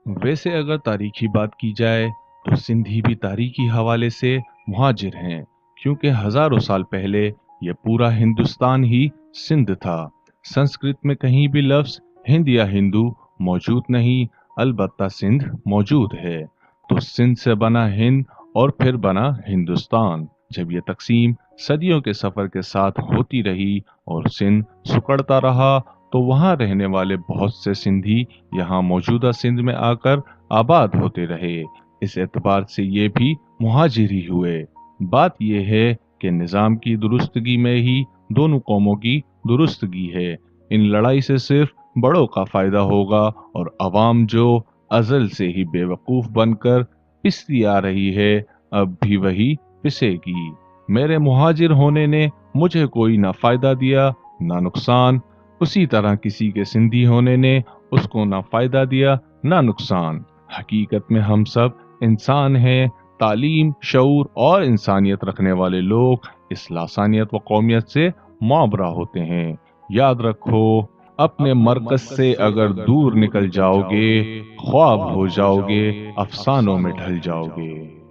वैसे अगर तारीखी बात की जाए तो सिंधी भी तारीखी हवाले से मुहाजिर हैं, क्योंकि हजारों साल पहले ये पूरा हिंदुस्तान ही सिंध था। संस्कृत में कहीं भी लफ्ज हिंद या हिंदू मौजूद नहीं, अलबत्ता सिंध मौजूद है। तो सिंध से बना हिंद और फिर बना हिंदुस्तान। जब ये तकसीम सदियों के सफर के साथ होती रही और सिंध सिकुड़ता रहा, तो वहां रहने वाले बहुत से सिंधी यहाँ मौजूदा सिंध में आकर आबाद होते रहे। इस एतबार से ये भी मुहाजिर ही हुए। बात यह है कि निज़ाम की दुरुस्तगी में ही दोनों कौमों की दुरुस्तगी है। इन लड़ाई से सिर्फ बड़ों का फायदा होगा और अवाम जो अजल से ही बेवकूफ बनकर पिसती आ रही है, अब भी वही पिसेगी। मेरे मुहाजिर होने ने मुझे कोई ना फायदा दिया ना नुकसान, उसी तरह किसी के सिंधी होने ने उसको ना फायदा दिया ना नुकसान। हकीकत में हम सब इंसान हैं। तालीम, शऊर और इंसानियत रखने वाले लोग इस लासानियत व कौमियत से मुआबरा होते हैं। याद रखो, अपने अपने मरकज मरकज से से अगर अगर दूर दूर निकल निकल जाओगे, जाओगे, ख्वाब ख्वाब हो हो जाओगे, जाओगे, अफसानों में अफसानों में ढल ढल जाओगे। जाओगे।